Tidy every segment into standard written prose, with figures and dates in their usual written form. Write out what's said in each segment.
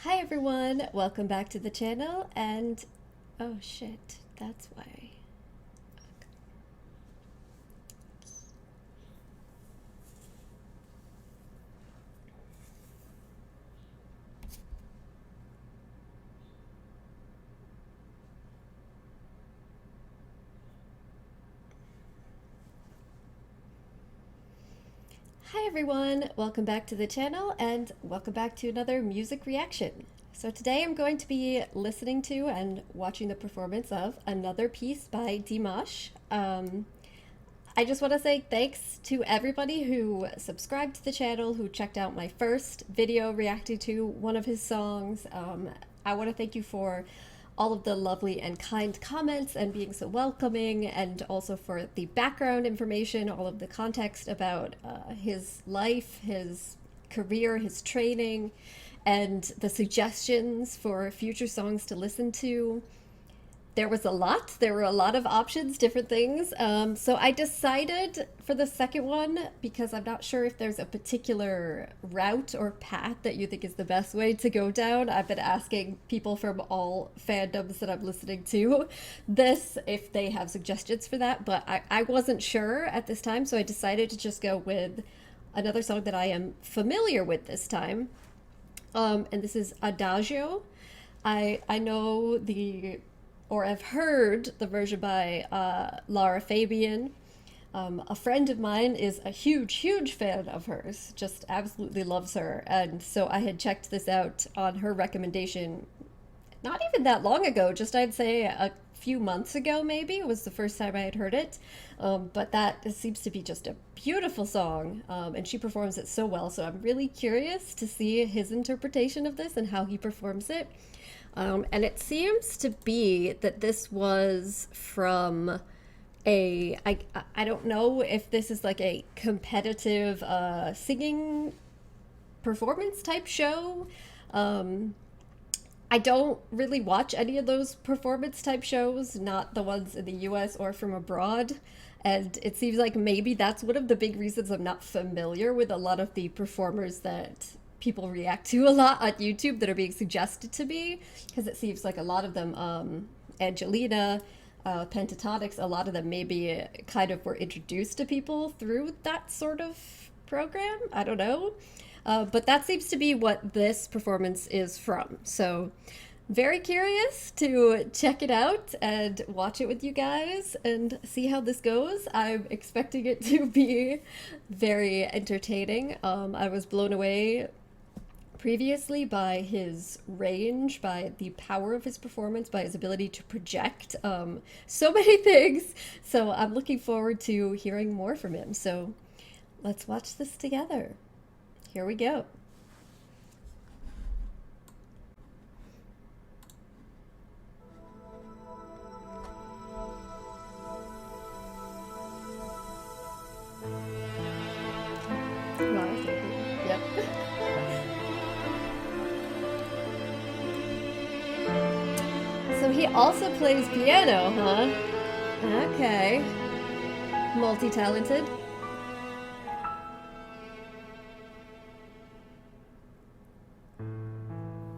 Hi everyone, welcome back to the channel and oh shit, that's why. Hi everyone, welcome back to the channel and welcome back to another music reaction. So today I'm going to be listening to and watching the performance of another piece by Dimash. I just want to say thanks to everybody who subscribed to the channel, who checked out my first video reacting to one of his songs. I want to thank you for all of the lovely and kind comments and being so welcoming, and also for the background information, all of the context about his life, his career, his training, and the suggestions for future songs to listen to. There was a lot. There were a lot of options, different things. So I decided for the second one, because I'm not sure if there's a particular route or path that you think is the best way to go down. I've been asking people from all fandoms that I'm listening to this, if they have suggestions for that, but I wasn't sure at this time, so I decided to just go with another song that I am familiar with this time. And this is Adagio. I know or I've heard the version by Lara Fabian. A friend of mine is a huge fan of hers, just absolutely loves her. And so I had checked this out on her recommendation not even that long ago, just I'd say a few months ago maybe was the first time I had heard it. But that seems to be just a beautiful song, and she performs it so well. So I'm really curious to see his interpretation of this and how he performs it. And it seems to be that this was from I don't know if this is like a competitive singing performance type show. I don't really watch any of those performance type shows, not the ones in the US or from abroad. And it seems like maybe that's one of the big reasons I'm not familiar with a lot of the performers that people react to a lot on YouTube that are being suggested to me, because it seems like a lot of them, Angelina, Pentatonics, a lot of them maybe kind of were introduced to people through that sort of program. I don't know. But that seems to be what this performance is from. So very curious to check it out and watch it with you guys and see how this goes. I'm expecting it to be very entertaining. I was blown away previously by his range, by the power of his performance, by his ability to project so many things. So I'm looking forward to hearing more from him. So let's watch this together. Here we go. Yep. So he also plays piano, huh? Okay. Multi-talented.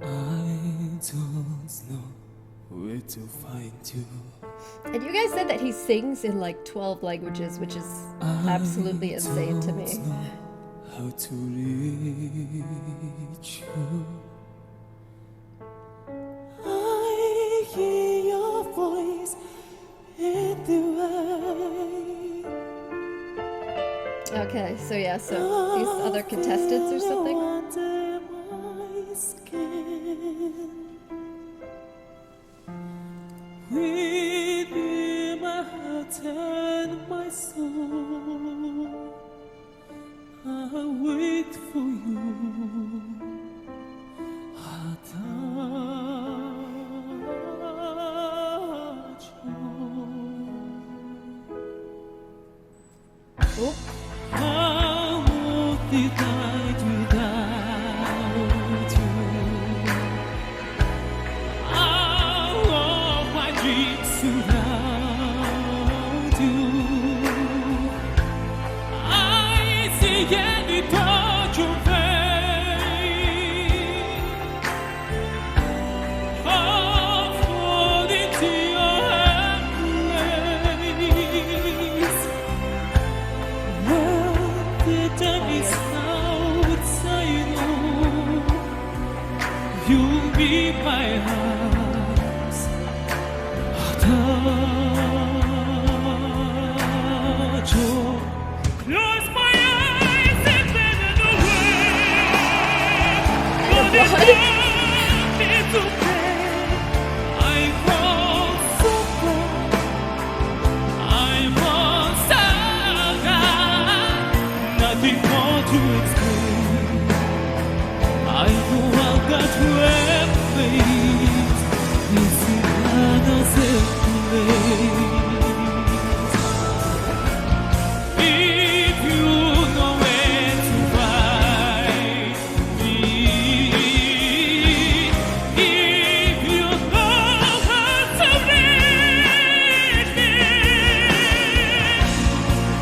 I don't know where to find you. And you guys said that he sings in like 12 languages, which is absolutely insane to me. How to reach you? I hear your voice in the rain. Okay, so yeah, so these other contestants or something? Under my skin. Within my heart and my soul, I wait for you. Oh, How did I do that? You'll be my heart's Adagio. Close my eyes and then away. But it's not to pay. I fall so far. I'm on saga. Nothing more to explain. I know I've got weapons. This is another place. If you know where to find me, if you know how to reach me,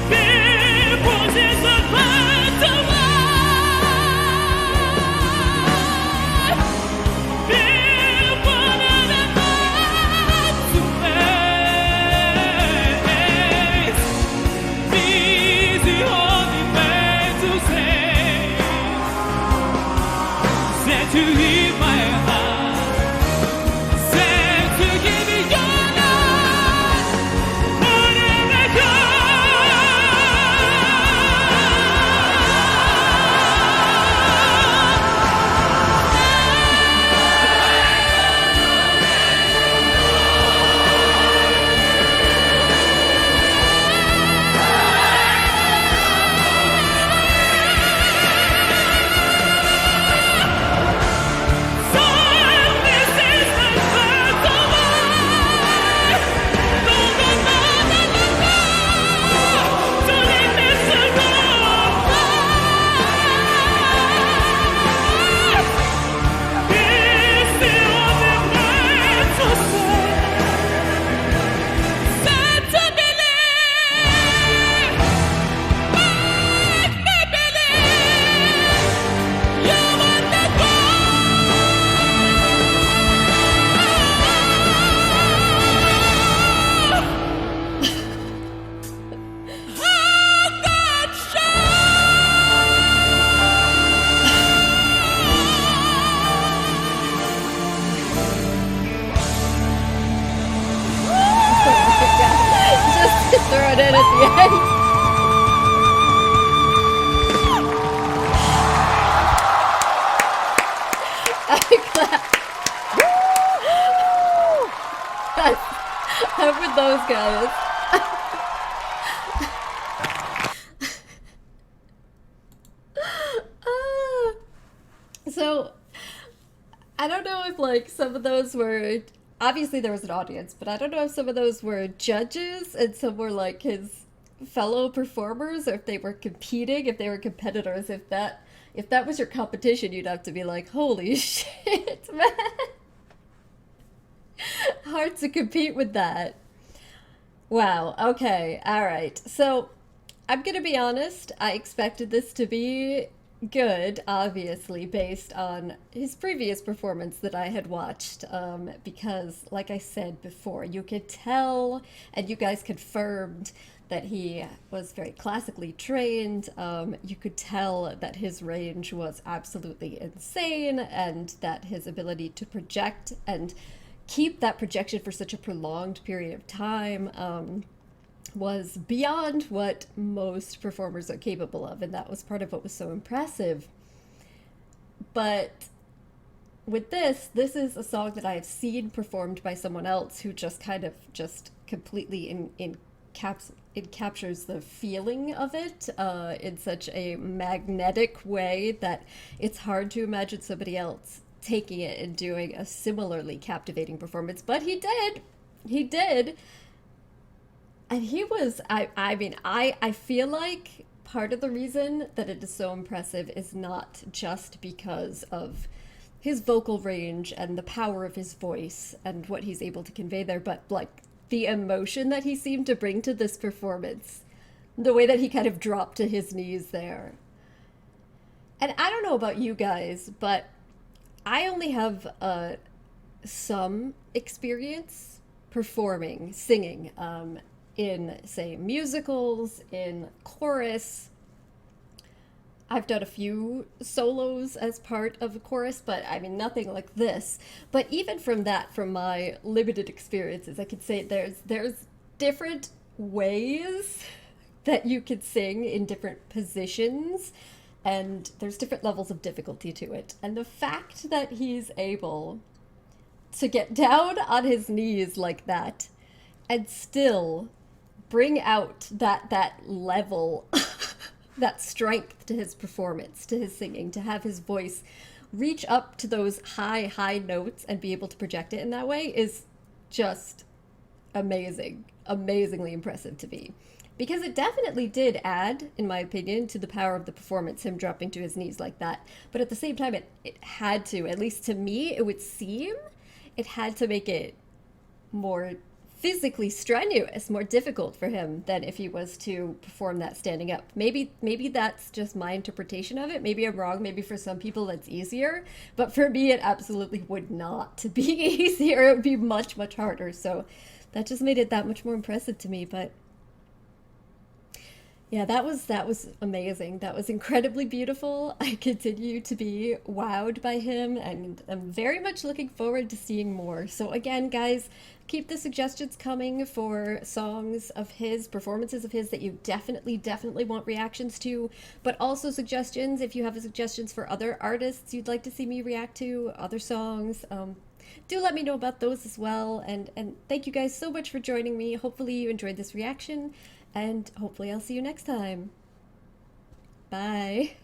there wasn't a part of there wasn't a part to face. This the only way to say to leave my heart, say to give me your love, whatever Just throw it in at the end. I clap. I'm with those guys. So, I don't know if like some of those were, obviously there was an audience, but I don't know if some of those were judges and some were like his fellow performers, or if they were competing, if they were competitors. If that was your competition, you'd have to be like, holy shit, man. Hard to compete with that. Wow, okay, all right. So I'm gonna be honest, I expected this to be good, obviously, based on his previous performance that I had watched, because, like I said before, you could tell, and you guys confirmed, that he was very classically trained. You could tell that his range was absolutely insane, and that his ability to project and keep that projection for such a prolonged period of time was beyond what most performers are capable of, and that was part of what was so impressive. But with this is a song that I have seen performed by someone else who just kind of just completely it captures the feeling of it in such a magnetic way that it's hard to imagine somebody else taking it and doing a similarly captivating performance. But he did. And he was, I feel like part of the reason that it is so impressive is not just because of his vocal range and the power of his voice and what he's able to convey there, but like the emotion that he seemed to bring to this performance, the way that he kind of dropped to his knees there. And I don't know about you guys, but I only have some experience performing, singing, in, say, musicals, in chorus. I've done a few solos as part of a chorus, but I mean nothing like this. But even from that, from my limited experiences, I could say there's different ways that you could sing in different positions, and there's different levels of difficulty to it. And the fact that he's able to get down on his knees like that and still bring out that level that strength to his performance, to his singing, to have his voice reach up to those high notes and be able to project it in that way is just amazing, amazingly impressive to me. Because it definitely did add, in my opinion, to the power of the performance, him dropping to his knees like that. But at the same time, it had to, at least to me, it would seem, it had to make it more physically strenuous, more difficult for him than if he was to perform that standing up. Maybe that's just my interpretation of it. Maybe I'm wrong. Maybe for some people that's easier, but for me it absolutely would not be easier. It would be much harder. So that just made it that much more impressive to me. But yeah, that was amazing. That was incredibly beautiful. I continue to be wowed by him, and I'm very much looking forward to seeing more. So again, guys, keep the suggestions coming for songs of his, performances of his that you definitely want reactions to, but also suggestions if you have suggestions for other artists you'd like to see me react to, other songs. Do let me know about those as well. And thank you guys so much for joining me. Hopefully you enjoyed this reaction, and hopefully I'll see you next time. Bye.